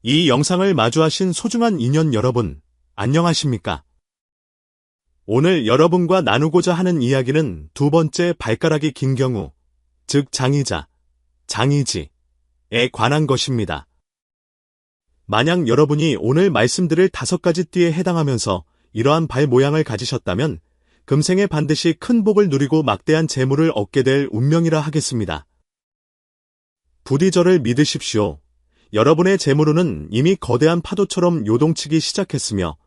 이 영상을 마주하신 소중한 인연 여러분, 안녕하십니까? 오늘 여러분과 나누고자 하는 이야기는 두 번째 발가락이 긴 경우, 즉 장이자, 장이지에 관한 것입니다. 만약 여러분이 오늘 말씀드릴 5가지 띠에 해당하면서 이러한 발 모양을 가지셨다면 금생에 반드시 큰 복을 누리고 막대한 재물을 얻게 될 운명이라 하겠습니다. 부디 저를 믿으십시오. 여러분의 재물운은 이미 거대한 파도처럼 요동치기 시작했으며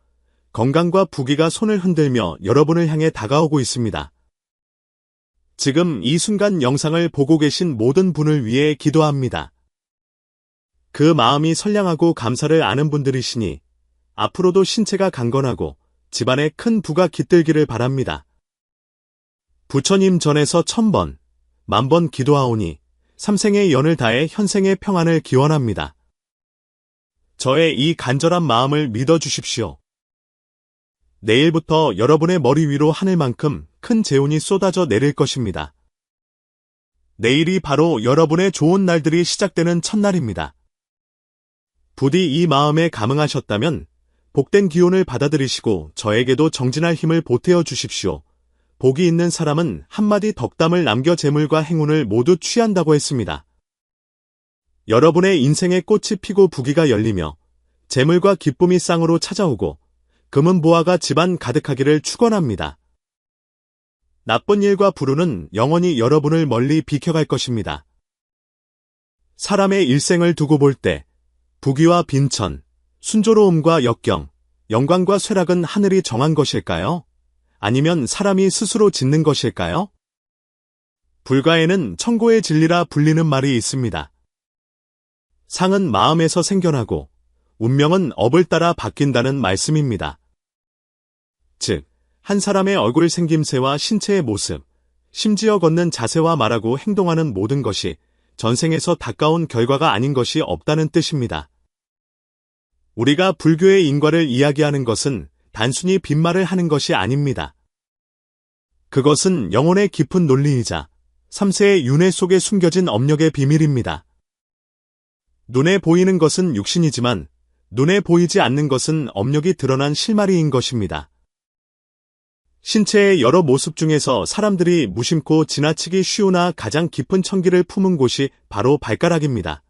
건강과 부귀가 손을 흔들며 여러분을 향해 다가오고 있습니다. 지금 이 순간 영상을 보고 계신 모든 분을 위해 기도합니다. 그 마음이 선량하고 감사를 아는 분들이시니 앞으로도 신체가 강건하고 집안에 큰 부가 깃들기를 바랍니다. 부처님 전에서 1000번, 10,000번 기도하오니 삼생의 연을 다해 현생의 평안을 기원합니다. 저의 이 간절한 마음을 믿어주십시오. 내일부터 여러분의 머리 위로 하늘만큼 큰 재운이 쏟아져 내릴 것입니다. 내일이 바로 여러분의 좋은 날들이 시작되는 첫날입니다. 부디 이 마음에 감응하셨다면 복된 기운을 받아들이시고 저에게도 정진할 힘을 보태어 주십시오. 복이 있는 사람은 한마디 덕담을 남겨 재물과 행운을 모두 취한다고 했습니다. 여러분의 인생의 꽃이 피고 부귀가 열리며 재물과 기쁨이 쌍으로 찾아오고 금은 보화가 집안 가득하기를 축원합니다. 나쁜 일과 불운은 영원히 여러분을 멀리 비켜갈 것입니다. 사람의 일생을 두고 볼 때 부귀와 빈천, 순조로움과 역경, 영광과 쇠락은 하늘이 정한 것일까요? 아니면 사람이 스스로 짓는 것일까요? 불가에는 천고의 진리라 불리는 말이 있습니다. 상은 마음에서 생겨나고 운명은 업을 따라 바뀐다는 말씀입니다. 즉, 한 사람의 얼굴 생김새와 신체의 모습, 심지어 걷는 자세와 말하고 행동하는 모든 것이 전생에서 닦아온 결과가 아닌 것이 없다는 뜻입니다. 우리가 불교의 인과를 이야기하는 것은 단순히 빈말을 하는 것이 아닙니다. 그것은 영혼의 깊은 논리이자 3세의 윤회 속에 숨겨진 업력의 비밀입니다. 눈에 보이는 것은 육신이지만 눈에 보이지 않는 것은 업력이 드러난 실마리인 것입니다. 신체의 여러 모습 중에서 사람들이 무심코 지나치기 쉬우나 가장 깊은 천기를 품은 곳이 바로 발가락입니다.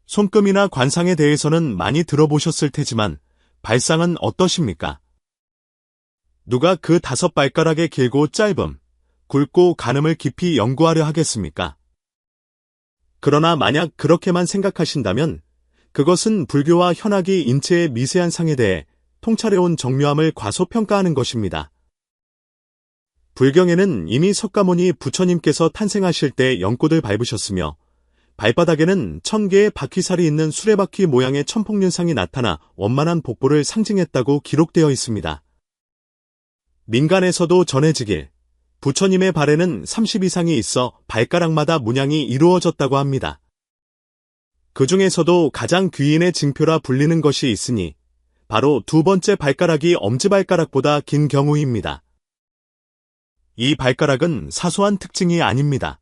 손금이나 관상에 대해서는 많이 들어보셨을 테지만 발상은 어떠십니까? 누가 그 5발가락의 길고 짧음, 굵고 가늠을 깊이 연구하려 하겠습니까? 그러나 만약 그렇게만 생각하신다면 그것은 불교와 현학이 인체의 미세한 상에 대해 통찰해온 정묘함을 과소평가하는 것입니다. 불경에는 이미 석가모니 부처님께서 탄생하실 때 연꽃을 밟으셨으며 발바닥에는 1000개의 바퀴살이 있는 수레바퀴 모양의 천폭륜상이 나타나 원만한 복보를 상징했다고 기록되어 있습니다. 민간에서도 전해지길 부처님의 발에는 30 이상이 있어 발가락마다 문양이 이루어졌다고 합니다. 그 중에서도 가장 귀인의 징표라 불리는 것이 있으니 바로 두 번째 발가락이 엄지발가락보다 긴 경우입니다. 이 발가락은 사소한 특징이 아닙니다.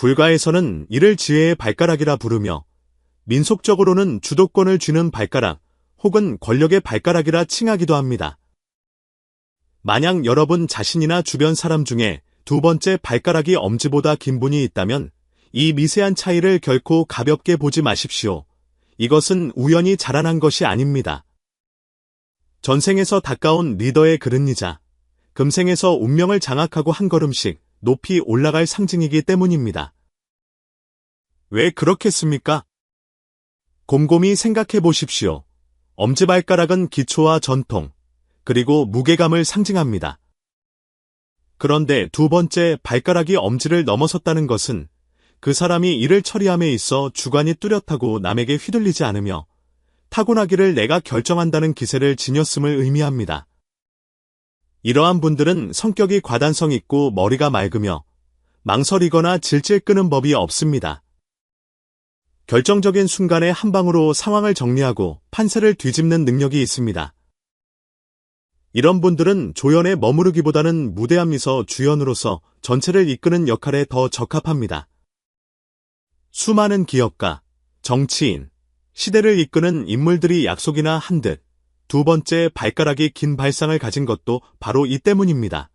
불가에서는 이를 지혜의 발가락이라 부르며 민속적으로는 주도권을 쥐는 발가락 혹은 권력의 발가락이라 칭하기도 합니다. 만약 여러분 자신이나 주변 사람 중에 두 번째 발가락이 엄지보다 긴 분이 있다면 이 미세한 차이를 결코 가볍게 보지 마십시오. 이것은 우연히 자라난 것이 아닙니다. 전생에서 닦아온 리더의 그릇이자 금생에서 운명을 장악하고 한 걸음씩 높이 올라갈 상징이기 때문입니다. 왜 그렇겠습니까? 곰곰이 생각해 보십시오. 엄지발가락은 기초와 전통, 그리고 무게감을 상징합니다. 그런데 두 번째 발가락이 엄지를 넘어섰다는 것은 그 사람이 일을 처리함에 있어 주관이 뚜렷하고 남에게 휘둘리지 않으며 타고나기를 내가 결정한다는 기세를 지녔음을 의미합니다. 이러한 분들은 성격이 과단성 있고 머리가 맑으며 망설이거나 질질 끄는 법이 없습니다. 결정적인 순간에 한 방으로 상황을 정리하고 판세를 뒤집는 능력이 있습니다. 이런 분들은 조연에 머무르기보다는 무대함에서 주연으로서 전체를 이끄는 역할에 더 적합합니다. 수많은 기업가, 정치인, 시대를 이끄는 인물들이 약속이나 한 듯 두 번째 발가락이 긴 발상을 가진 것도 바로 이 때문입니다.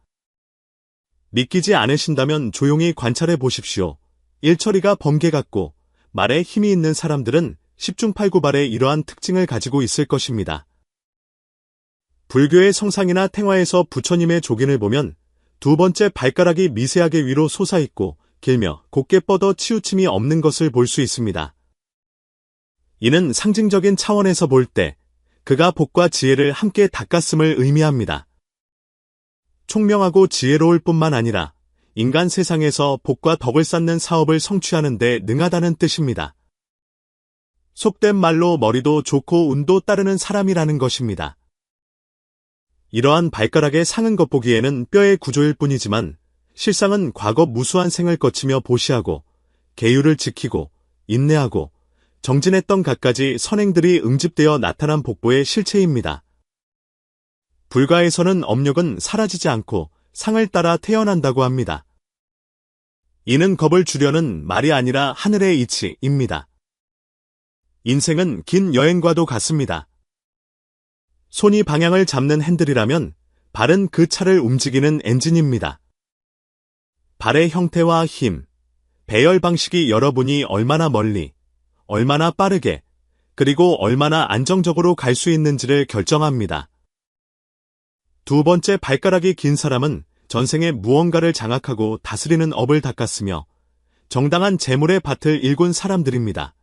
믿기지 않으신다면 조용히 관찰해 보십시오. 일처리가 번개 같고 말에 힘이 있는 사람들은 10중8구발의 이러한 특징을 가지고 있을 것입니다. 불교의 성상이나 탱화에서 부처님의 조긴을 보면 두 번째 발가락이 미세하게 위로 솟아있고 길며 곧게 뻗어 치우침이 없는 것을 볼 수 있습니다. 이는 상징적인 차원에서 볼 때 그가 복과 지혜를 함께 닦았음을 의미합니다. 총명하고 지혜로울 뿐만 아니라 인간 세상에서 복과 덕을 쌓는 사업을 성취하는 데 능하다는 뜻입니다. 속된 말로 머리도 좋고 운도 따르는 사람이라는 것입니다. 이러한 발가락의 상은 겉보기에는 뼈의 구조일 뿐이지만 실상은 과거 무수한 생을 거치며 보시하고 계율을 지키고 인내하고 정진했던 갖가지 선행들이 응집되어 나타난 복보의 실체입니다. 불가에서는 업력은 사라지지 않고 상을 따라 태어난다고 합니다. 이는 겁을 주려는 말이 아니라 하늘의 이치입니다. 인생은 긴 여행과도 같습니다. 손이 방향을 잡는 핸들이라면 발은 그 차를 움직이는 엔진입니다. 발의 형태와 힘, 배열 방식이 여러분이 얼마나 멀리, 얼마나 빠르게, 그리고 얼마나 안정적으로 갈 수 있는지를 결정합니다. 두 번째 발가락이 긴 사람은 전생에 무언가를 장악하고 다스리는 업을 닦았으며 정당한 재물의 밭을 일군 사람들입니다.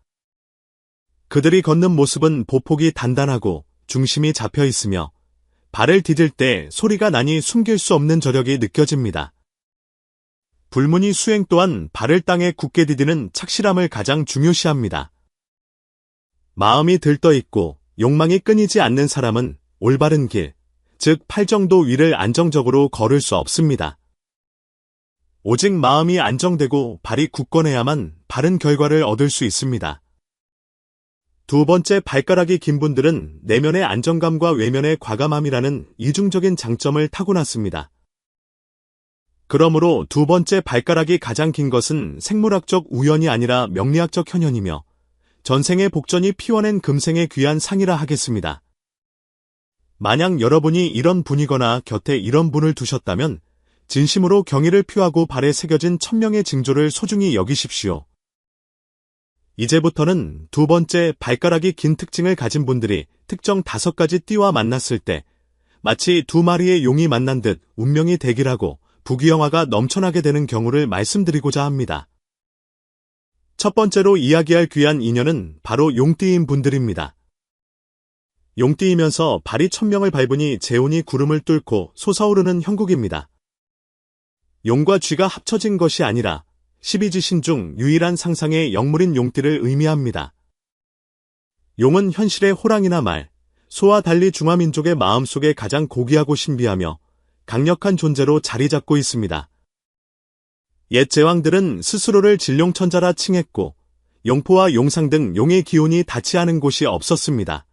그들이 걷는 모습은 보폭이 단단하고 중심이 잡혀 있으며 발을 디딜 때 소리가 나니 숨길 수 없는 저력이 느껴집니다. 불문의 수행 또한 발을 땅에 굳게 디디는 착실함을 가장 중요시합니다. 마음이 들떠 있고 욕망이 끊이지 않는 사람은 올바른 길, 즉 팔정도 위를 안정적으로 걸을 수 없습니다. 오직 마음이 안정되고 발이 굳건해야만 바른 결과를 얻을 수 있습니다. 두 번째 발가락이 긴 분들은 내면의 안정감과 외면의 과감함이라는 이중적인 장점을 타고났습니다. 그러므로 두 번째 발가락이 가장 긴 것은 생물학적 우연이 아니라 명리학적 현현이며 전생의 복전이 피워낸 금생의 귀한 상이라 하겠습니다. 만약 여러분이 이런 분이거나 곁에 이런 분을 두셨다면 진심으로 경의를 표하고 발에 새겨진 천명의 징조를 소중히 여기십시오. 이제부터는 두 번째 발가락이 긴 특징을 가진 분들이 특정 5가지 띠와 만났을 때 마치 두 마리의 용이 만난 듯 운명이 대길하고 부귀영화가 넘쳐나게 되는 경우를 말씀드리고자 합니다. 첫 번째로 이야기할 귀한 인연은 바로 용띠인 분들입니다. 용띠이면서 발이 천명을 밟으니 재운이 구름을 뚫고 솟아오르는 형국입니다. 용과 쥐가 합쳐진 것이 아니라 12지신 중 유일한 상상의 영물인 용띠를 의미합니다. 용은 현실의 호랑이나 말, 소와 달리 중화민족의 마음속에 가장 고귀하고 신비하며 강력한 존재로 자리 잡고 있습니다. 옛 제왕들은 스스로를 진룡천자라 칭했고 용포와 용상 등 용의 기운이 닿지 않은 곳이 없었습니다.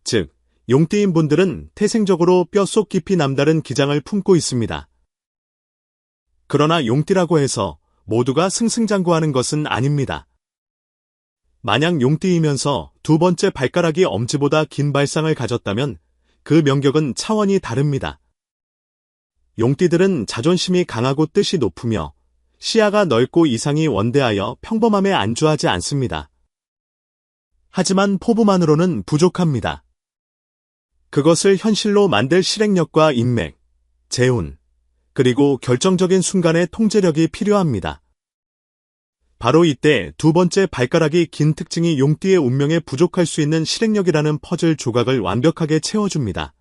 즉, 용띠인 분들은 태생적으로 뼛속 깊이 남다른 기장을 품고 있습니다. 그러나 용띠라고 해서 모두가 승승장구하는 것은 아닙니다. 만약 용띠이면서 두 번째 발가락이 엄지보다 긴 발상을 가졌다면 그 명격은 차원이 다릅니다. 용띠들은 자존심이 강하고 뜻이 높으며 시야가 넓고 이상이 원대하여 평범함에 안주하지 않습니다. 하지만 포부만으로는 부족합니다. 그것을 현실로 만들 실행력과 인맥, 재운, 그리고 결정적인 순간의 통제력이 필요합니다. 바로 이때 두 번째 발가락이 긴 특징이 용띠의 운명에 부족할 수 있는 실행력이라는 퍼즐 조각을 완벽하게 채워줍니다.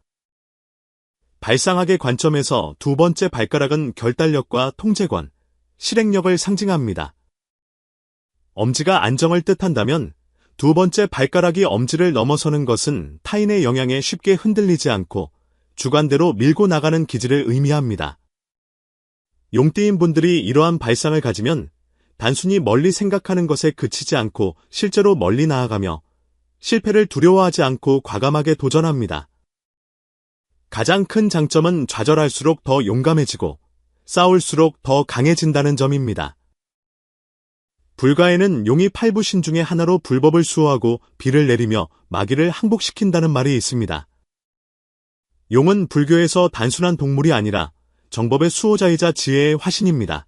발상학의 관점에서 두 번째 발가락은 결단력과 통제권, 실행력을 상징합니다. 엄지가 안정을 뜻한다면 두 번째 발가락이 엄지를 넘어서는 것은 타인의 영향에 쉽게 흔들리지 않고 주관대로 밀고 나가는 기질을 의미합니다. 용띠인 분들이 이러한 발상을 가지면 단순히 멀리 생각하는 것에 그치지 않고 실제로 멀리 나아가며 실패를 두려워하지 않고 과감하게 도전합니다. 가장 큰 장점은 좌절할수록 더 용감해지고 싸울수록 더 강해진다는 점입니다. 불가에는 용이 8부신 중의 하나로 불법을 수호하고 비를 내리며 마귀를 항복시킨다는 말이 있습니다. 용은 불교에서 단순한 동물이 아니라 정법의 수호자이자 지혜의 화신입니다.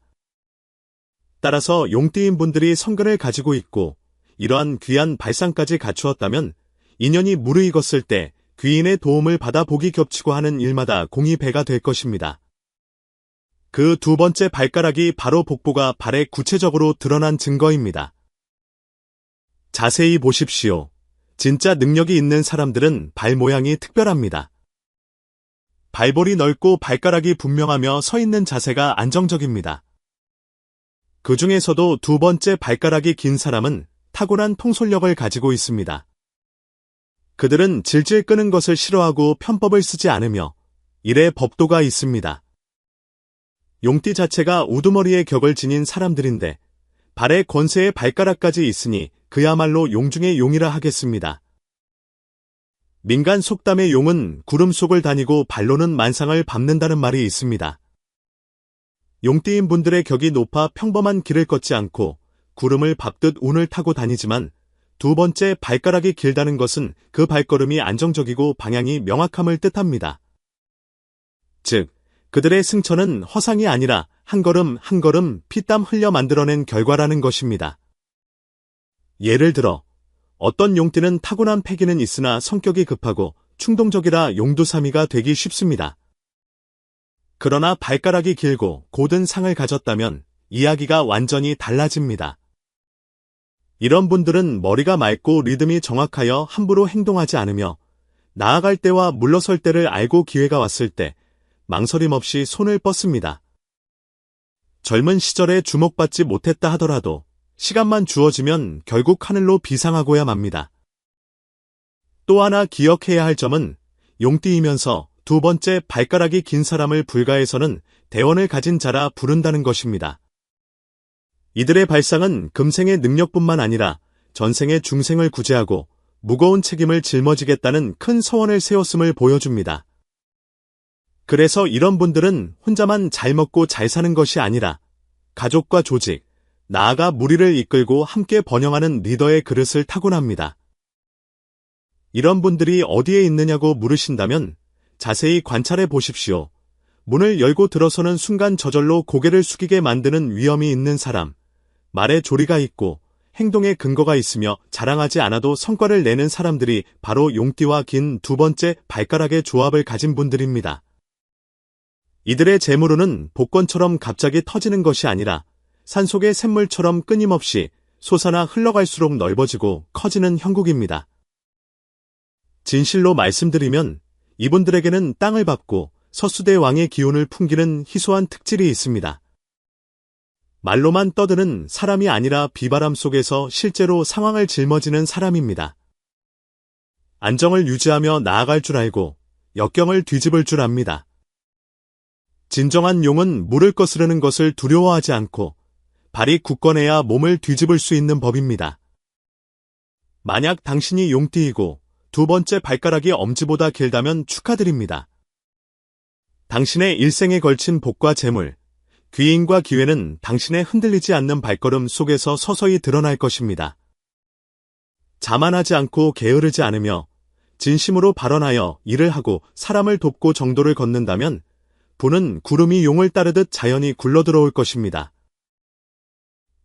따라서 용띠인 분들이 성근을 가지고 있고 이러한 귀한 발상까지 갖추었다면 인연이 무르익었을 때 귀인의 도움을 받아 복이 겹치고 하는 일마다 공이 배가 될 것입니다. 그 두 번째 발가락이 바로 복부가 발에 구체적으로 드러난 증거입니다. 자세히 보십시오. 진짜 능력이 있는 사람들은 발 모양이 특별합니다. 발볼이 넓고 발가락이 분명하며 서 있는 자세가 안정적입니다. 그 중에서도 두 번째 발가락이 긴 사람은 타고난 통솔력을 가지고 있습니다. 그들은 질질 끄는 것을 싫어하고 편법을 쓰지 않으며 일에 법도가 있습니다. 용띠 자체가 우두머리의 격을 지닌 사람들인데 발에 권세의 발가락까지 있으니 그야말로 용 중의 용이라 하겠습니다. 민간 속담의 용은 구름 속을 다니고 발로는 만상을 밟는다는 말이 있습니다. 용띠인 분들의 격이 높아 평범한 길을 걷지 않고 구름을 밟듯 운을 타고 다니지만 두 번째 발가락이 길다는 것은 그 발걸음이 안정적이고 방향이 명확함을 뜻합니다. 즉, 그들의 승천은 허상이 아니라 한 걸음 한 걸음 피땀 흘려 만들어낸 결과라는 것입니다. 예를 들어 어떤 용띠는 타고난 패기는 있으나 성격이 급하고 충동적이라 용두사미가 되기 쉽습니다. 그러나 발가락이 길고 곧은 상을 가졌다면 이야기가 완전히 달라집니다. 이런 분들은 머리가 맑고 리듬이 정확하여 함부로 행동하지 않으며 나아갈 때와 물러설 때를 알고 기회가 왔을 때 망설임 없이 손을 뻗습니다. 젊은 시절에 주목받지 못했다 하더라도 시간만 주어지면 결국 하늘로 비상하고야 맙니다. 또 하나 기억해야 할 점은 용띠이면서 두 번째 발가락이 긴 사람을 불가에서는 대원을 가진 자라 부른다는 것입니다. 이들의 발상은 금생의 능력뿐만 아니라 전생의 중생을 구제하고 무거운 책임을 짊어지겠다는 큰 서원을 세웠음을 보여줍니다. 그래서 이런 분들은 혼자만 잘 먹고 잘 사는 것이 아니라 가족과 조직, 나아가 무리를 이끌고 함께 번영하는 리더의 그릇을 타고납니다. 이런 분들이 어디에 있느냐고 물으신다면 자세히 관찰해 보십시오. 문을 열고 들어서는 순간 저절로 고개를 숙이게 만드는 위엄이 있는 사람, 말에 조리가 있고 행동에 근거가 있으며 자랑하지 않아도 성과를 내는 사람들이 바로 용띠와 긴 두 번째 발가락의 조합을 가진 분들입니다. 이들의 재물운은 복권처럼 갑자기 터지는 것이 아니라 산속의 샘물처럼 끊임없이 솟아나 흘러갈수록 넓어지고 커지는 형국입니다. 진실로 말씀드리면 이분들에게는 땅을 밟고 서수대 왕의 기운을 풍기는 희소한 특질이 있습니다. 말로만 떠드는 사람이 아니라 비바람 속에서 실제로 상황을 짊어지는 사람입니다. 안정을 유지하며 나아갈 줄 알고 역경을 뒤집을 줄 압니다. 진정한 용은 물을 거스르는 것을 두려워하지 않고 발이 굳건해야 몸을 뒤집을 수 있는 법입니다. 만약 당신이 용띠이고 두 번째 발가락이 엄지보다 길다면 축하드립니다. 당신의 일생에 걸친 복과 재물, 귀인과 기회는 당신의 흔들리지 않는 발걸음 속에서 서서히 드러날 것입니다. 자만하지 않고 게으르지 않으며 진심으로 발언하여 일을 하고 사람을 돕고 정도를 걷는다면 부는 구름이 용을 따르듯 자연히 굴러들어올 것입니다.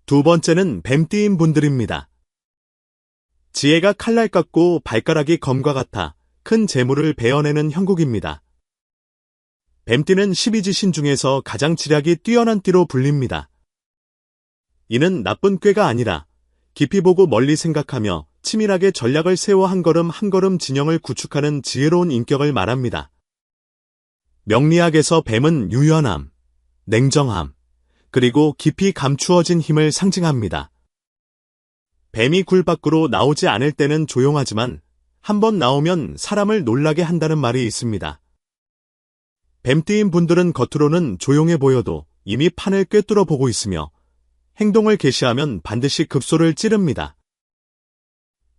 두 번째는 뱀띠인 분들입니다. 지혜가 칼날 같고 발가락이 검과 같아 큰 재물을 베어내는 형국입니다. 뱀띠는 12지신 중에서 가장 지략이 뛰어난 띠로 불립니다. 이는 나쁜 꾀가 아니라 깊이 보고 멀리 생각하며 치밀하게 전략을 세워 한 걸음 한 걸음 진영을 구축하는 지혜로운 인격을 말합니다. 명리학에서 뱀은 유연함, 냉정함, 그리고 깊이 감추어진 힘을 상징합니다. 뱀이 굴 밖으로 나오지 않을 때는 조용하지만 한번 나오면 사람을 놀라게 한다는 말이 있습니다. 뱀띠인 분들은 겉으로는 조용해 보여도 이미 판을 꿰뚫어 보고 있으며 행동을 개시하면 반드시 급소를 찌릅니다.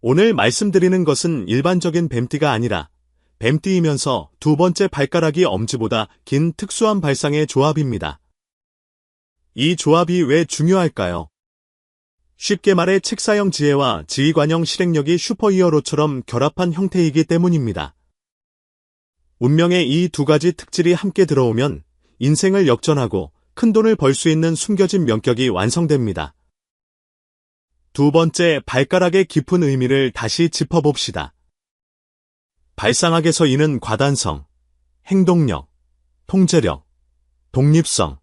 오늘 말씀드리는 것은 일반적인 뱀띠가 아니라 뱀띠이면서 두 번째 발가락이 엄지보다 긴 특수한 발상의 조합입니다. 이 조합이 왜 중요할까요? 쉽게 말해 책사형 지혜와 지휘관형 실행력이 슈퍼히어로처럼 결합한 형태이기 때문입니다. 운명의 이 두 가지 특질이 함께 들어오면 인생을 역전하고 큰돈을 벌 수 있는 숨겨진 명격이 완성됩니다. 두 번째, 발가락의 깊은 의미를 다시 짚어봅시다. 발상학에서 이는 과단성, 행동력, 통제력, 독립성,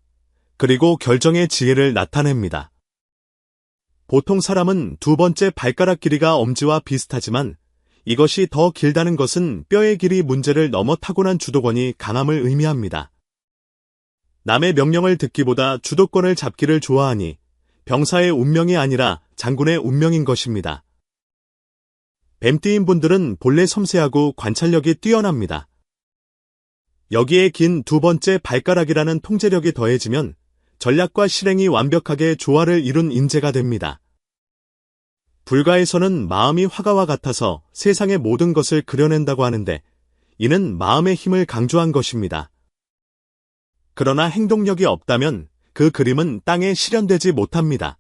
그리고 결정의 지혜를 나타냅니다. 보통 사람은 두 번째 발가락 길이가 엄지와 비슷하지만 이것이 더 길다는 것은 뼈의 길이 문제를 넘어 타고난 주도권이 강함을 의미합니다. 남의 명령을 듣기보다 주도권을 잡기를 좋아하니 병사의 운명이 아니라 장군의 운명인 것입니다. 뱀띠인 분들은 본래 섬세하고 관찰력이 뛰어납니다. 여기에 긴 두 번째 발가락이라는 통제력이 더해지면 전략과 실행이 완벽하게 조화를 이룬 인재가 됩니다. 불가에서는 마음이 화가와 같아서 세상의 모든 것을 그려낸다고 하는데 이는 마음의 힘을 강조한 것입니다. 그러나 행동력이 없다면 그 그림은 땅에 실현되지 못합니다.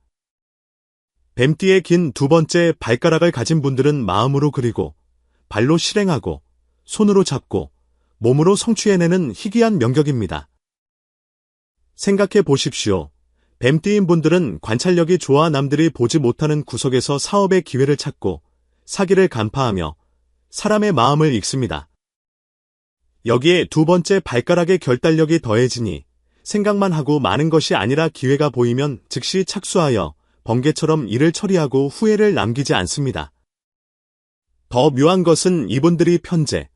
뱀띠의 긴 두 번째 발가락을 가진 분들은 마음으로 그리고 발로 실행하고 손으로 잡고 몸으로 성취해내는 희귀한 명격입니다. 생각해 보십시오. 뱀띠인 분들은 관찰력이 좋아 남들이 보지 못하는 구석에서 사업의 기회를 찾고 사기를 간파하며 사람의 마음을 읽습니다. 여기에 두 번째 발가락의 결단력이 더해지니 생각만 하고 많은 것이 아니라 기회가 보이면 즉시 착수하여 번개처럼 일을 처리하고 후회를 남기지 않습니다. 더 묘한 것은 이분들이 편재,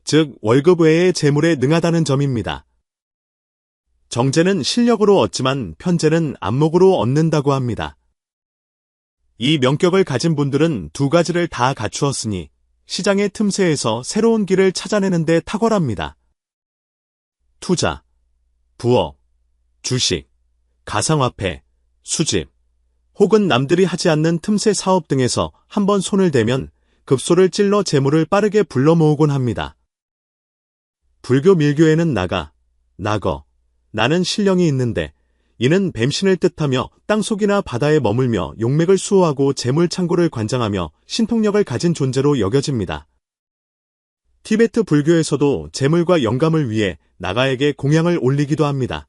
즉 월급 외의 재물에 능하다는 점입니다. 정재는 실력으로 얻지만 편재는 안목으로 얻는다고 합니다. 이 명격을 가진 분들은 두 가지를 다 갖추었으니 시장의 틈새에서 새로운 길을 찾아내는 데 탁월합니다. 투자, 부업, 주식, 가상화폐, 수집, 혹은 남들이 하지 않는 틈새 사업 등에서 한번 손을 대면 급소를 찔러 재물을 빠르게 불러 모으곤 합니다. 불교 밀교에는 나가, 낙어, 나는 신령이 있는데 이는 뱀신을 뜻하며 땅속이나 바다에 머물며 용맥을 수호하고 재물 창고를 관장하며 신통력을 가진 존재로 여겨집니다. 티베트 불교에서도 재물과 영감을 위해 나가에게 공양을 올리기도 합니다.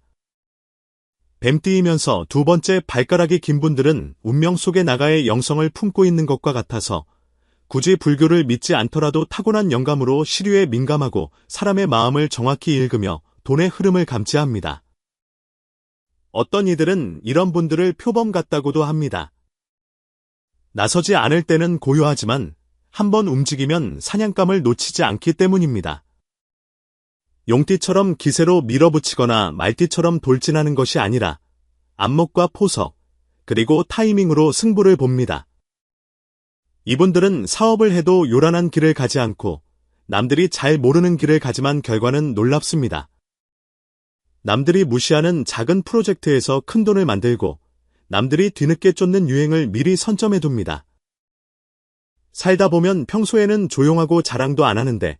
뱀띠이면서 두 번째 발가락이 긴 분들은 운명 속의 나가의 영성을 품고 있는 것과 같아서 굳이 불교를 믿지 않더라도 타고난 영감으로 시류에 민감하고 사람의 마음을 정확히 읽으며 돈의 흐름을 감지합니다. 어떤 이들은 이런 분들을 표범 같다고도 합니다. 나서지 않을 때는 고요하지만 한번 움직이면 사냥감을 놓치지 않기 때문입니다. 용띠처럼 기세로 밀어붙이거나 말띠처럼 돌진하는 것이 아니라 안목과 포석, 그리고 타이밍으로 승부를 봅니다. 이분들은 사업을 해도 요란한 길을 가지 않고 남들이 잘 모르는 길을 가지만 결과는 놀랍습니다. 남들이 무시하는 작은 프로젝트에서 큰 돈을 만들고 남들이 뒤늦게 쫓는 유행을 미리 선점해둡니다. 살다 보면 평소에는 조용하고 자랑도 안 하는데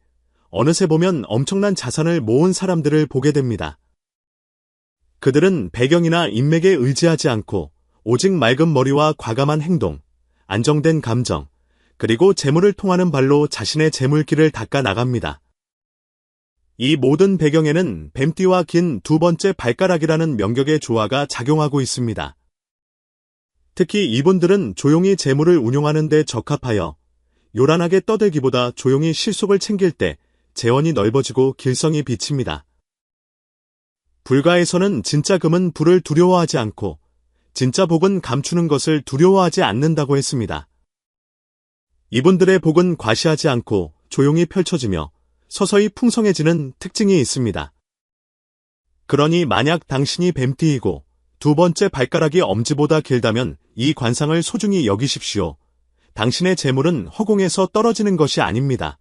어느새 보면 엄청난 자산을 모은 사람들을 보게 됩니다. 그들은 배경이나 인맥에 의지하지 않고 오직 맑은 머리와 과감한 행동, 안정된 감정, 그리고 재물을 통하는 발로 자신의 재물길을 닦아 나갑니다. 이 모든 배경에는 뱀띠와 긴 두 번째 발가락이라는 명격의 조화가 작용하고 있습니다. 특히 이분들은 조용히 재물을 운용하는 데 적합하여 요란하게 떠들기보다 조용히 실속을 챙길 때 재원이 넓어지고 길성이 비칩니다. 불가에서는 진짜 금은 불을 두려워하지 않고 진짜 복은 감추는 것을 두려워하지 않는다고 했습니다. 이분들의 복은 과시하지 않고 조용히 펼쳐지며 서서히 풍성해지는 특징이 있습니다. 그러니 만약 당신이 뱀띠이고 두 번째 발가락이 엄지보다 길다면 이 관상을 소중히 여기십시오. 당신의 재물은 허공에서 떨어지는 것이 아닙니다.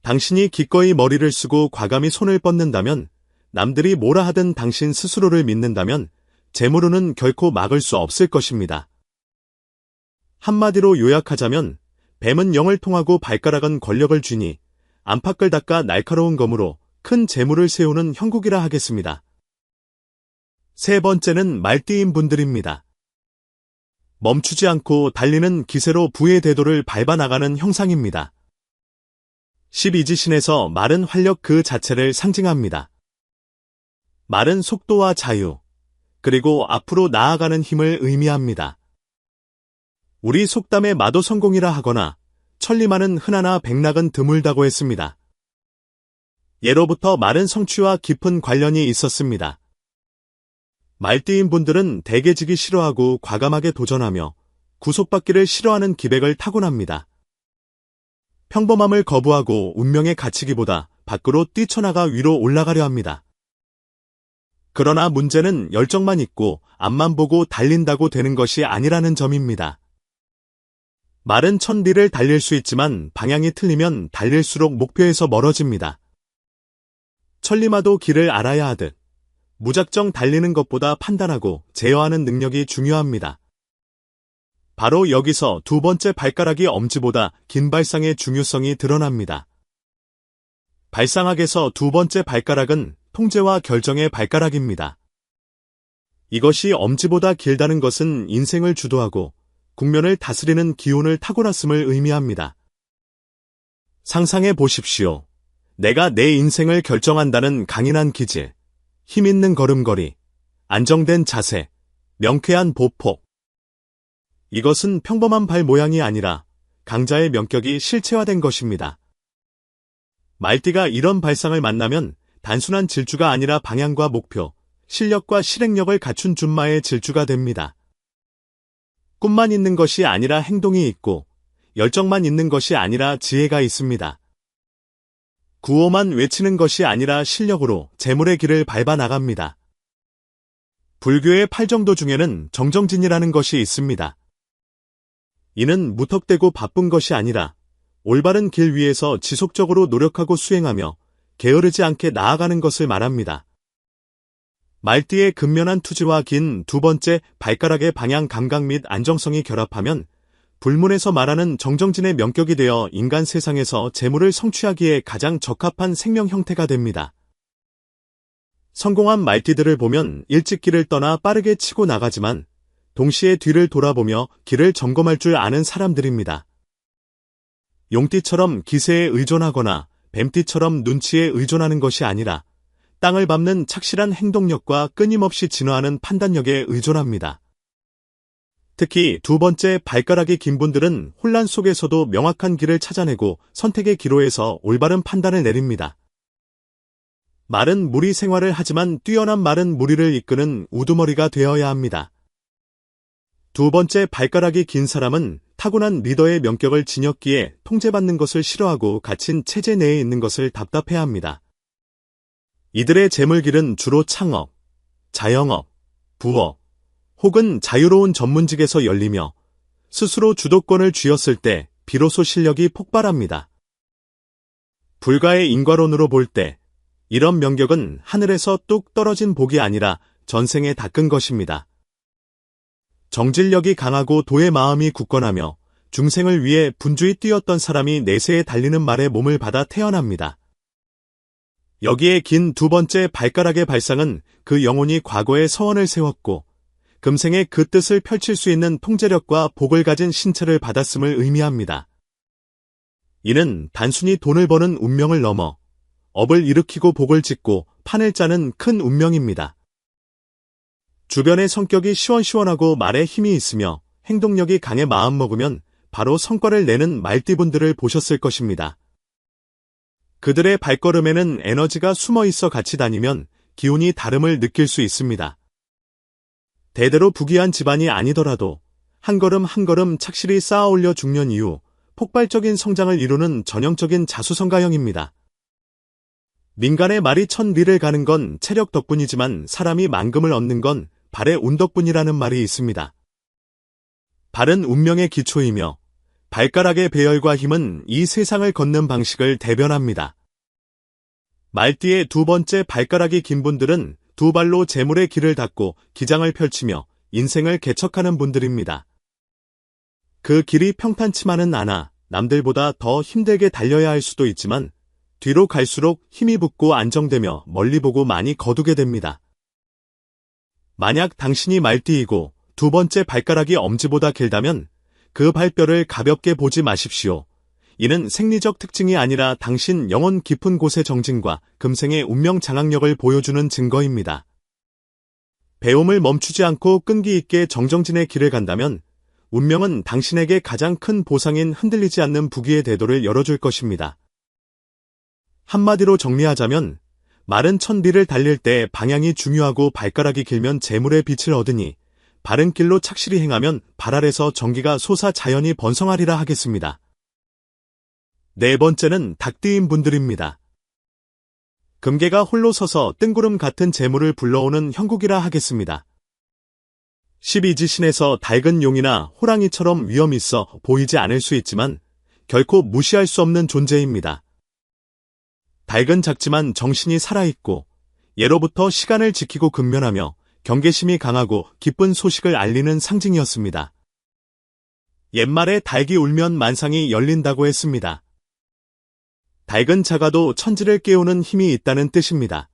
당신이 기꺼이 머리를 쓰고 과감히 손을 뻗는다면, 남들이 뭐라 하든 당신 스스로를 믿는다면 재물운은 결코 막을 수 없을 것입니다. 한마디로 요약하자면 뱀은 영을 통하고 발가락은 권력을 쥐니 안팎을 닦아 날카로운 검으로 큰 재물을 세우는 형국이라 하겠습니다. 세 번째는 말띠인 분들입니다. 멈추지 않고 달리는 기세로 부의 대도를 밟아 나가는 형상입니다. 12지신에서 말은 활력 그 자체를 상징합니다. 말은 속도와 자유, 그리고 앞으로 나아가는 힘을 의미합니다. 우리 속담에 마도 성공이라 하거나 천리만은 흔하나 백락은 드물다고 했습니다. 예로부터 말은 성취와 깊은 관련이 있었습니다. 말띠인 분들은 대개지기 싫어하고 과감하게 도전하며 구속받기를 싫어하는 기백을 타고납니다. 평범함을 거부하고 운명에 갇히기보다 밖으로 뛰쳐나가 위로 올라가려 합니다. 그러나 문제는 열정만 있고 앞만 보고 달린다고 되는 것이 아니라는 점입니다. 말은 1000리를 달릴 수 있지만 방향이 틀리면 달릴수록 목표에서 멀어집니다. 천리마도 길을 알아야 하듯 무작정 달리는 것보다 판단하고 제어하는 능력이 중요합니다. 바로 여기서 두 번째 발가락이 엄지보다 긴 발상의 중요성이 드러납니다. 발상학에서 두 번째 발가락은 통제와 결정의 발가락입니다. 이것이 엄지보다 길다는 것은 인생을 주도하고 국면을 다스리는 기운을 타고났음을 의미합니다. 상상해 보십시오. 내가 내 인생을 결정한다는 강인한 기질, 힘있는 걸음걸이, 안정된 자세, 명쾌한 보폭. 이것은 평범한 발 모양이 아니라 강자의 명격이 실체화된 것입니다. 말띠가 이런 발상을 만나면 단순한 질주가 아니라 방향과 목표, 실력과 실행력을 갖춘 준마의 질주가 됩니다. 꿈만 있는 것이 아니라 행동이 있고 열정만 있는 것이 아니라 지혜가 있습니다. 구호만 외치는 것이 아니라 실력으로 재물의 길을 밟아 나갑니다. 불교의 8정도 중에는 정정진이라는 것이 있습니다. 이는 무턱대고 바쁜 것이 아니라 올바른 길 위에서 지속적으로 노력하고 수행하며 게으르지 않게 나아가는 것을 말합니다. 말띠의 근면한 투지와 긴 두 번째 발가락의 방향 감각 및 안정성이 결합하면 불문에서 말하는 정정진의 명격이 되어 인간 세상에서 재물을 성취하기에 가장 적합한 생명 형태가 됩니다. 성공한 말띠들을 보면 일찍 길을 떠나 빠르게 치고 나가지만 동시에 뒤를 돌아보며 길을 점검할 줄 아는 사람들입니다. 용띠처럼 기세에 의존하거나 뱀띠처럼 눈치에 의존하는 것이 아니라 땅을 밟는 착실한 행동력과 끊임없이 진화하는 판단력에 의존합니다. 특히 두 번째 발가락이 긴 분들은 혼란 속에서도 명확한 길을 찾아내고 선택의 기로에서 올바른 판단을 내립니다. 말은 무리 생활을 하지만 뛰어난 말은 무리를 이끄는 우두머리가 되어야 합니다. 두 번째 발가락이 긴 사람은 타고난 리더의 명격을 지녔기에 통제받는 것을 싫어하고 갇힌 체제 내에 있는 것을 답답해합니다. 이들의 재물길은 주로 창업, 자영업, 부업, 혹은 자유로운 전문직에서 열리며 스스로 주도권을 쥐었을 때 비로소 실력이 폭발합니다. 불가의 인과론으로 볼 때 이런 명격은 하늘에서 뚝 떨어진 복이 아니라 전생에 닦은 것입니다. 정질력이 강하고 도의 마음이 굳건하며 중생을 위해 분주히 뛰었던 사람이 내세에 달리는 말에 몸을 받아 태어납니다. 여기에 긴 두 번째 발가락의 발상은 그 영혼이 과거에 서원을 세웠고 금생에 그 뜻을 펼칠 수 있는 통제력과 복을 가진 신체를 받았음을 의미합니다. 이는 단순히 돈을 버는 운명을 넘어 업을 일으키고 복을 짓고 판을 짜는 큰 운명입니다. 주변의 성격이 시원시원하고 말에 힘이 있으며 행동력이 강해 마음먹으면 바로 성과를 내는 말띠분들을 보셨을 것입니다. 그들의 발걸음에는 에너지가 숨어있어 같이 다니면 기운이 다름을 느낄 수 있습니다. 대대로 부귀한 집안이 아니더라도 한 걸음 한 걸음 착실히 쌓아올려 중년 이후 폭발적인 성장을 이루는 전형적인 자수성가형입니다. 민간의 말이 1000리를 가는 건 체력 덕분이지만 사람이 만금을 얻는 건 발의 운 덕분이라는 말이 있습니다. 발은 운명의 기초이며 발가락의 배열과 힘은 이 세상을 걷는 방식을 대변합니다. 말띠의 두 번째 발가락이 긴 분들은 두 발로 재물의 길을 닫고 기장을 펼치며 인생을 개척하는 분들입니다. 그 길이 평탄치만은 않아 남들보다 더 힘들게 달려야 할 수도 있지만 뒤로 갈수록 힘이 붙고 안정되며 멀리 보고 많이 거두게 됩니다. 만약 당신이 말띠이고 두 번째 발가락이 엄지보다 길다면 그 발뼈를 가볍게 보지 마십시오. 이는 생리적 특징이 아니라 당신 영혼 깊은 곳의 정진과 금생의 운명 장악력을 보여주는 증거입니다. 배움을 멈추지 않고 끈기 있게 정정진의 길을 간다면 운명은 당신에게 가장 큰 보상인 흔들리지 않는 부귀의 대도를 열어줄 것입니다. 한마디로 정리하자면 마른 천비를 달릴 때 방향이 중요하고 발가락이 길면 재물의 빛을 얻으니 바른 길로 착실히 행하면 발 아래서 정기가 솟아 자연히 번성하리라 하겠습니다. 네 번째는 닭띠인 분들입니다. 금계가 홀로 서서 뜬구름 같은 재물을 불러오는 형국이라 하겠습니다. 12지신에서 닭은 용이나 호랑이처럼 위험이 있어 보이지 않을 수 있지만 결코 무시할 수 없는 존재입니다. 닭은 작지만 정신이 살아있고 예로부터 시간을 지키고 근면하며 경계심이 강하고 기쁜 소식을 알리는 상징이었습니다. 옛말에 닭이 울면 만상이 열린다고 했습니다. 닭은 작아도 천지를 깨우는 힘이 있다는 뜻입니다.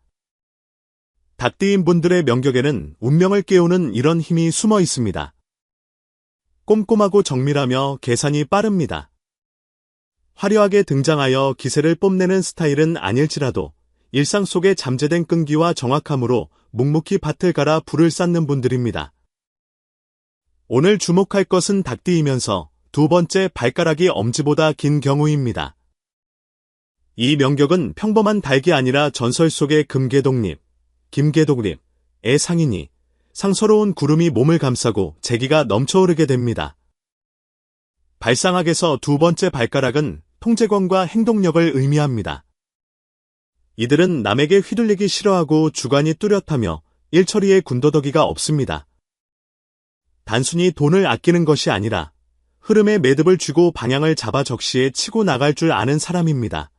닭띠인 분들의 명격에는 운명을 깨우는 이런 힘이 숨어 있습니다. 꼼꼼하고 정밀하며 계산이 빠릅니다. 화려하게 등장하여 기세를 뽐내는 스타일은 아닐지라도 일상 속에 잠재된 끈기와 정확함으로 묵묵히 밭을 갈아 불을 쌓는 분들입니다. 오늘 주목할 것은 닭띠이면서 두 번째 발가락이 엄지보다 긴 경우입니다. 이 명격은 평범한 닭이 아니라 전설 속의 금계독립, 김계독립의 상이니 상서로운 구름이 몸을 감싸고 재기가 넘쳐오르게 됩니다. 발상학에서 두 번째 발가락은 통제권과 행동력을 의미합니다. 이들은 남에게 휘둘리기 싫어하고 주관이 뚜렷하며 일처리에 군더더기가 없습니다. 단순히 돈을 아끼는 것이 아니라 흐름에 매듭을 쥐고 방향을 잡아 적시에 치고 나갈 줄 아는 사람입니다.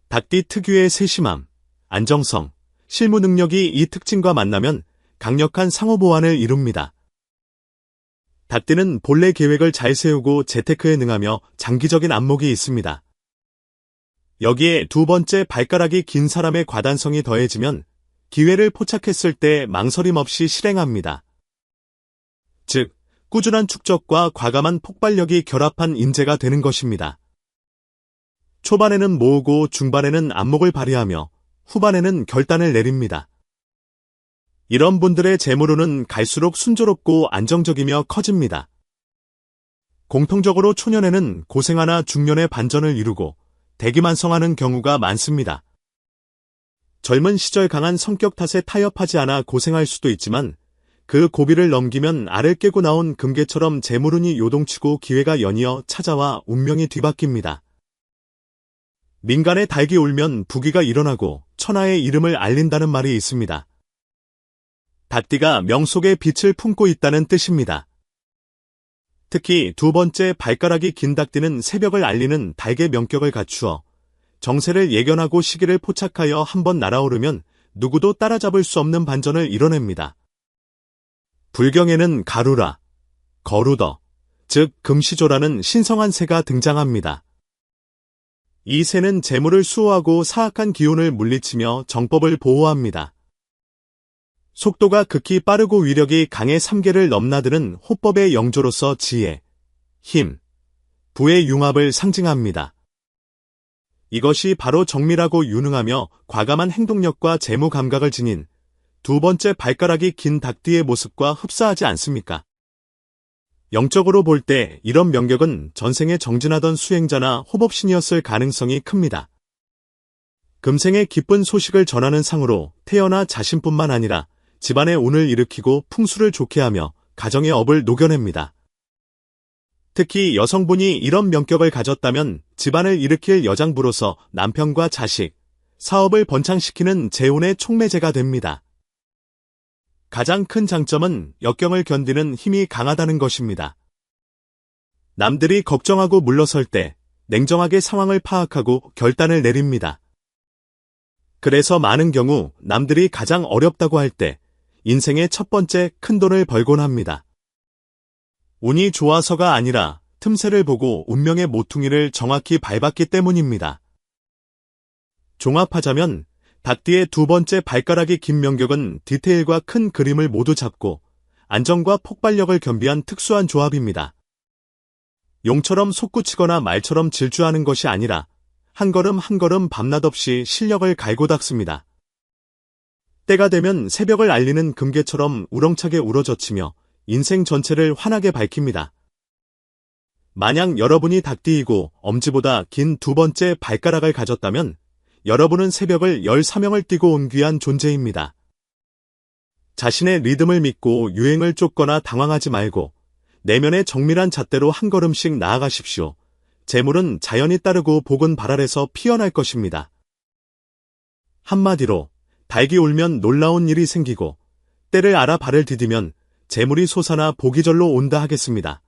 닭띠 특유의 세심함, 안정성, 실무 능력이 이 특징과 만나면 강력한 상호보완을 이룹니다. 닭띠는 본래 계획을 잘 세우고 재테크에 능하며 장기적인 안목이 있습니다. 여기에 두 번째 발가락이 긴 사람의 과단성이 더해지면 기회를 포착했을 때 망설임 없이 실행합니다. 즉, 꾸준한 축적과 과감한 폭발력이 결합한 인재가 되는 것입니다. 초반에는 모으고 중반에는 안목을 발휘하며 후반에는 결단을 내립니다. 이런 분들의 재물운은 갈수록 순조롭고 안정적이며 커집니다. 공통적으로 초년에는 고생하나 중년에 반전을 이루고 대기만성하는 경우가 많습니다. 젊은 시절 강한 성격 탓에 타협하지 않아 고생할 수도 있지만 그 고비를 넘기면 알을 깨고 나온 금괴처럼 재물운이 요동치고 기회가 연이어 찾아와 운명이 뒤바뀝니다. 민간의 닭이 울면 부귀가 일어나고 천하의 이름을 알린다는 말이 있습니다. 닭띠가 명속의 빛을 품고 있다는 뜻입니다. 특히 두 번째 발가락이 긴 닭띠는 새벽을 알리는 닭의 명격을 갖추어 정세를 예견하고 시기를 포착하여 한번 날아오르면 누구도 따라잡을 수 없는 반전을 이뤄냅니다. 불경에는 가루라, 거루더, 즉 금시조라는 신성한 새가 등장합니다. 이 새는 재물을 수호하고 사악한 기운을 물리치며 정법을 보호합니다. 속도가 극히 빠르고 위력이 강해 3계를 넘나드는 호법의 영조로서 지혜, 힘, 부의 융합을 상징합니다. 이것이 바로 정밀하고 유능하며 과감한 행동력과 재무 감각을 지닌 두 번째 발가락이 긴 닭띠의 모습과 흡사하지 않습니까? 영적으로 볼 때 이런 명격은 전생에 정진하던 수행자나 호법신이었을 가능성이 큽니다. 금생의 기쁜 소식을 전하는 상으로 태어나 자신뿐만 아니라 집안의 운을 일으키고 풍수를 좋게 하며 가정의 업을 녹여냅니다. 특히 여성분이 이런 명격을 가졌다면 집안을 일으킬 여장부로서 남편과 자식, 사업을 번창시키는 재운의 촉매제가 됩니다. 가장 큰 장점은 역경을 견디는 힘이 강하다는 것입니다. 남들이 걱정하고 물러설 때 냉정하게 상황을 파악하고 결단을 내립니다. 그래서 많은 경우 남들이 가장 어렵다고 할 때 인생의 첫 번째 큰돈을 벌곤 합니다. 운이 좋아서가 아니라 틈새를 보고 운명의 모퉁이를 정확히 밟았기 때문입니다. 종합하자면 닭띠의 두 번째 발가락이 긴 명격은 디테일과 큰 그림을 모두 잡고 안정과 폭발력을 겸비한 특수한 조합입니다. 용처럼 솟구치거나 말처럼 질주하는 것이 아니라 한 걸음 한 걸음 밤낮 없이 실력을 갈고 닦습니다. 때가 되면 새벽을 알리는 금괴처럼 우렁차게 우러젖히며 인생 전체를 환하게 밝힙니다. 만약 여러분이 닭띠이고 엄지보다 긴 두 번째 발가락을 가졌다면 여러분은 새벽을 13명을 뛰고 온 귀한 존재입니다. 자신의 리듬을 믿고 유행을 쫓거나 당황하지 말고 내면의 정밀한 잣대로 한 걸음씩 나아가십시오. 재물은 자연히 따르고 복은 발 아래서 피어날 것입니다. 한마디로 닭이 울면 놀라운 일이 생기고 때를 알아 발을 디디면 재물이 솟아나 복이 절로 온다 하겠습니다.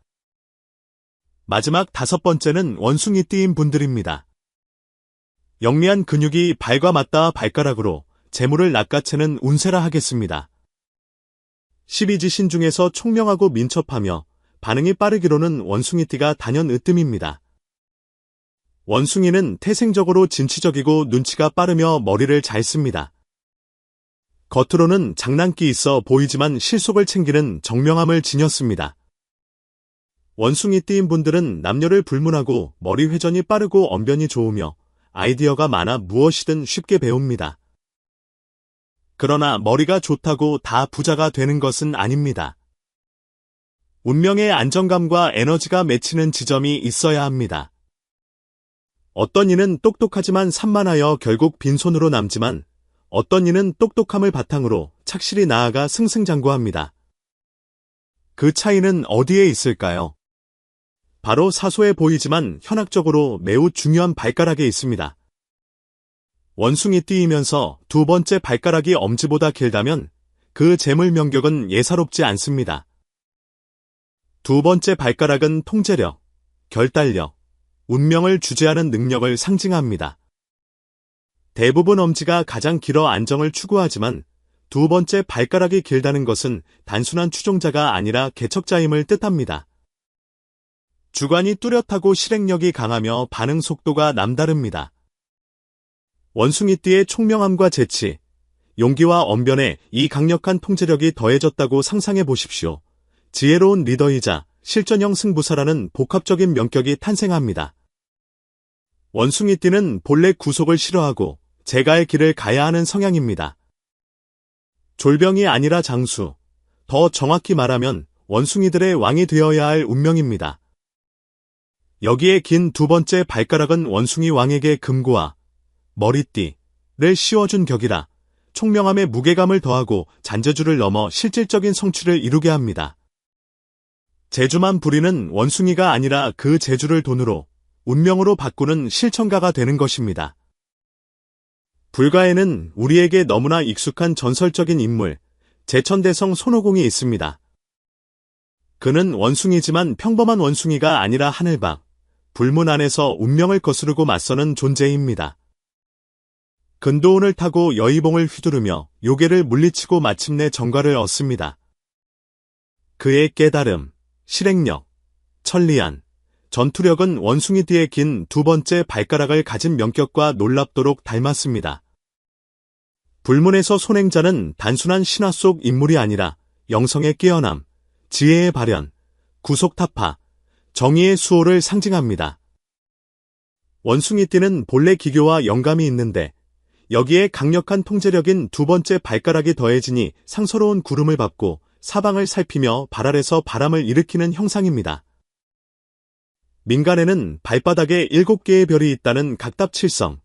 마지막 5번째는 원숭이띠인 분들입니다. 영리한 근육이 발과 맞닿아 발가락으로 재물을 낚아채는 운세라 하겠습니다. 12지신 중에서 총명하고 민첩하며 반응이 빠르기로는 원숭이띠가 단연 으뜸입니다. 원숭이는 태생적으로 진취적이고 눈치가 빠르며 머리를 잘 씁니다. 겉으로는 장난기 있어 보이지만 실속을 챙기는 정명함을 지녔습니다. 원숭이띠인 분들은 남녀를 불문하고 머리 회전이 빠르고 언변이 좋으며 아이디어가 많아 무엇이든 쉽게 배웁니다. 그러나 머리가 좋다고 다 부자가 되는 것은 아닙니다. 운명의 안정감과 에너지가 맺히는 지점이 있어야 합니다. 어떤 이는 똑똑하지만 산만하여 결국 빈손으로 남지만 어떤 이는 똑똑함을 바탕으로 착실히 나아가 승승장구합니다. 그 차이는 어디에 있을까요? 바로 사소해 보이지만 현학적으로 매우 중요한 발가락에 있습니다. 원숭이띠이면서 두 번째 발가락이 엄지보다 길다면 그 재물 명격은 예사롭지 않습니다. 두 번째 발가락은 통제력, 결단력, 운명을 주재하는 능력을 상징합니다. 대부분 엄지가 가장 길어 안정을 추구하지만 두 번째 발가락이 길다는 것은 단순한 추종자가 아니라 개척자임을 뜻합니다. 주관이 뚜렷하고 실행력이 강하며 반응 속도가 남다릅니다. 원숭이띠의 총명함과 재치, 용기와 언변에 이 강력한 통제력이 더해졌다고 상상해 보십시오. 지혜로운 리더이자 실전형 승부사라는 복합적인 명격이 탄생합니다. 원숭이띠는 본래 구속을 싫어하고 제가의 길을 가야 하는 성향입니다. 졸병이 아니라 장수, 더 정확히 말하면 원숭이들의 왕이 되어야 할 운명입니다. 여기에 긴 두 번째 발가락은 원숭이 왕에게 금고와 머리띠를 씌워준 격이라 총명함에 무게감을 더하고 잔재주를 넘어 실질적인 성취를 이루게 합니다. 재주만 부리는 원숭이가 아니라 그 재주를 돈으로, 운명으로 바꾸는 실천가가 되는 것입니다. 불가에는 우리에게 너무나 익숙한 전설적인 인물, 제천대성 손오공이 있습니다. 그는 원숭이지만 평범한 원숭이가 아니라 하늘밖, 불문 안에서 운명을 거스르고 맞서는 존재입니다. 근도운을 타고 여의봉을 휘두르며 요괴를 물리치고 마침내 정과를 얻습니다. 그의 깨달음, 실행력, 천리안, 전투력은 원숭이띠의 긴 두 번째 발가락을 가진 명격과 놀랍도록 닮았습니다. 불문에서 손행자는 단순한 신화 속 인물이 아니라 영성의 깨어남, 지혜의 발현, 구속타파, 정의의 수호를 상징합니다. 원숭이띠는 본래 기교와 영감이 있는데 여기에 강력한 통제력인 두 번째 발가락이 더해지니 상서로운 구름을 밟고 사방을 살피며 발 아래서 바람을 일으키는 형상입니다. 민간에는 발바닥에 7개의 별이 있다는 각답칠성,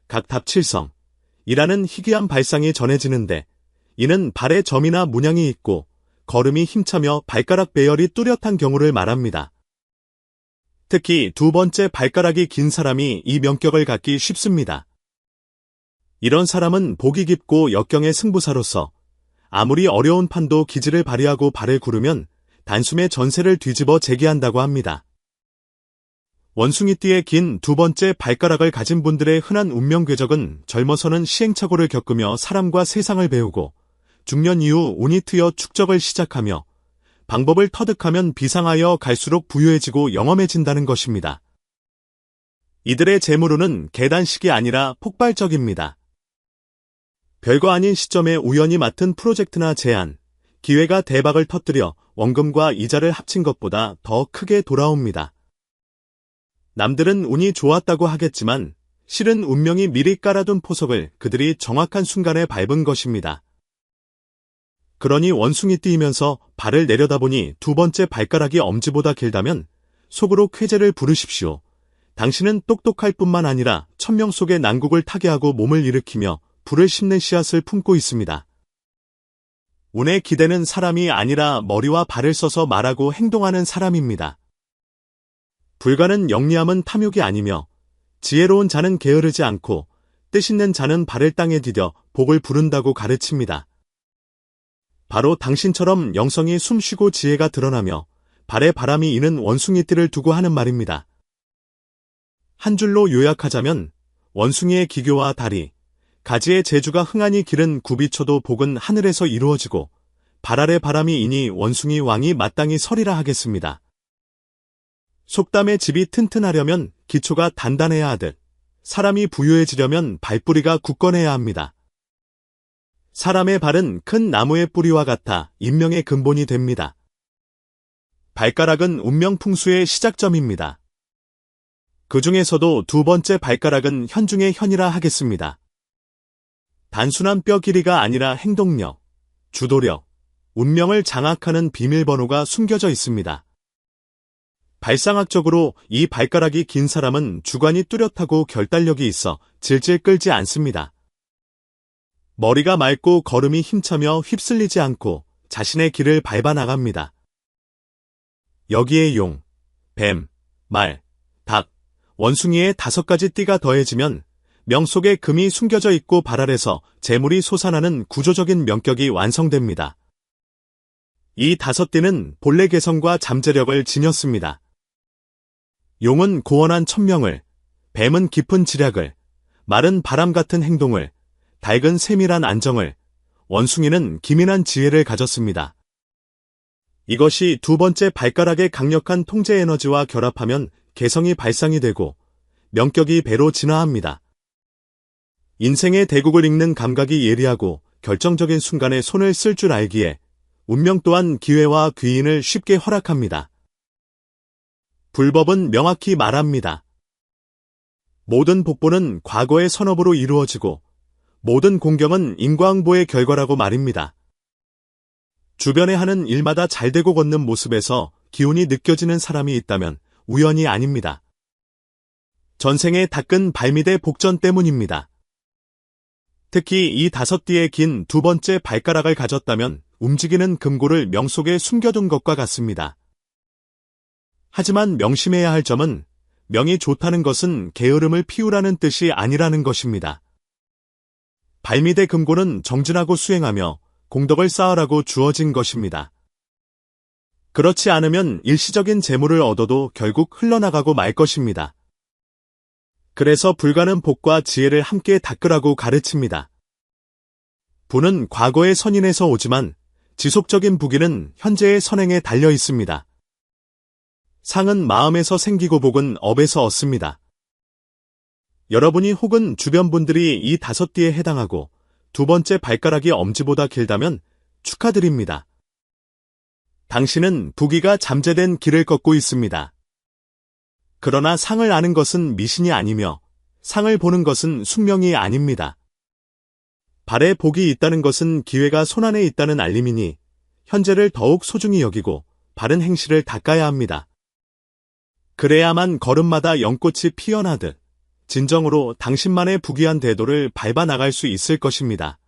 각답칠성이라는 희귀한 발상이 전해지는데 이는 발에 점이나 문양이 있고 걸음이 힘차며 발가락 배열이 뚜렷한 경우를 말합니다. 특히 두 번째 발가락이 긴 사람이 이 명격을 갖기 쉽습니다. 이런 사람은 복이 깊고 역경의 승부사로서 아무리 어려운 판도 기지를 발휘하고 발을 구르면 단숨에 전세를 뒤집어 재기한다고 합니다. 원숭이띠의 긴 두 번째 발가락을 가진 분들의 흔한 운명 궤적은 젊어서는 시행착오를 겪으며 사람과 세상을 배우고 중년 이후 운이 트여 축적을 시작하며 방법을 터득하면 비상하여 갈수록 부유해지고 영험해진다는 것입니다. 이들의 재물운은 계단식이 아니라 폭발적입니다. 별거 아닌 시점에 우연히 맡은 프로젝트나 제안, 기회가 대박을 터뜨려 원금과 이자를 합친 것보다 더 크게 돌아옵니다. 남들은 운이 좋았다고 하겠지만 실은 운명이 미리 깔아둔 포석을 그들이 정확한 순간에 밟은 것입니다. 그러니 원숭이 뛰면서 발을 내려다보니 두 번째 발가락이 엄지보다 길다면 속으로 쾌재를 부르십시오. 당신은 똑똑할 뿐만 아니라 천명 속의 난국을 타개하고 몸을 일으키며 불을 심는 씨앗을 품고 있습니다. 운에 기대는 사람이 아니라 머리와 발을 써서 말하고 행동하는 사람입니다. 불가는 영리함은 탐욕이 아니며 지혜로운 자는 게으르지 않고 뜻있는 자는 발을 땅에 디뎌 복을 부른다고 가르칩니다. 바로 당신처럼 영성이 숨쉬고 지혜가 드러나며 발에 바람이 이는 원숭이띠를 두고 하는 말입니다. 한 줄로 요약하자면 원숭이의 기교와 다리, 가지의 재주가 흥하니 기른 굽이쳐도 복은 하늘에서 이루어지고 발 아래 바람이 이니 원숭이 왕이 마땅히 서리라 하겠습니다. 속담의 집이 튼튼하려면 기초가 단단해야 하듯 사람이 부유해지려면 발뿌리가 굳건해야 합니다. 사람의 발은 큰 나무의 뿌리와 같아 인명의 근본이 됩니다. 발가락은 운명풍수의 시작점입니다. 그 중에서도 두 번째 발가락은 현중의 현이라 하겠습니다. 단순한 뼈 길이가 아니라 행동력, 주도력, 운명을 장악하는 비밀번호가 숨겨져 있습니다. 발상학적으로 이 발가락이 긴 사람은 주관이 뚜렷하고 결단력이 있어 질질 끌지 않습니다. 머리가 맑고 걸음이 힘차며 휩쓸리지 않고 자신의 길을 밟아 나갑니다. 여기에 용, 뱀, 말, 닭, 원숭이의 5가지 띠가 더해지면 명 속에 금이 숨겨져 있고 발 아래서 재물이 솟아나는 구조적인 명격이 완성됩니다. 이 5띠는 본래 개성과 잠재력을 지녔습니다. 용은 고원한 천명을, 뱀은 깊은 지략을, 말은 바람 같은 행동을, 닭은 세밀한 안정을, 원숭이는 기민한 지혜를 가졌습니다. 이것이 두 번째 발가락의 강력한 통제 에너지와 결합하면 개성이 발상이 되고 명격이 배로 진화합니다. 인생의 대국을 읽는 감각이 예리하고 결정적인 순간에 손을 쓸 줄 알기에 운명 또한 기회와 귀인을 쉽게 허락합니다. 불법은 명확히 말합니다. 모든 복보는 과거의 선업으로 이루어지고 모든 공경은 인과응보의 결과라고 말입니다. 주변에 하는 일마다 잘되고 걷는 모습에서 기운이 느껴지는 사람이 있다면 우연이 아닙니다. 전생에 닦은 발밑의 복전 때문입니다. 특히 이 5띠의 긴 두 번째 발가락을 가졌다면 움직이는 금고를 명 속에 숨겨둔 것과 같습니다. 하지만 명심해야 할 점은 명이 좋다는 것은 게으름을 피우라는 뜻이 아니라는 것입니다. 발밑의 금고는 정진하고 수행하며 공덕을 쌓으라고 주어진 것입니다. 그렇지 않으면 일시적인 재물을 얻어도 결국 흘러나가고 말 것입니다. 그래서 불가는 복과 지혜를 함께 닦으라고 가르칩니다. 부는 과거의 선인에서 오지만 지속적인 부귀는 현재의 선행에 달려 있습니다. 상은 마음에서 생기고 복은 업에서 얻습니다. 여러분이 혹은 주변 분들이 이 5띠에 해당하고 두 번째 발가락이 엄지보다 길다면 축하드립니다. 당신은 부귀가 잠재된 길을 걷고 있습니다. 그러나 상을 아는 것은 미신이 아니며 상을 보는 것은 숙명이 아닙니다. 발에 복이 있다는 것은 기회가 손안에 있다는 알림이니 현재를 더욱 소중히 여기고 바른 행실을 닦아야 합니다. 그래야만 걸음마다 연꽃이 피어나듯 진정으로 당신만의 부귀한 대도를 밟아 나갈 수 있을 것입니다.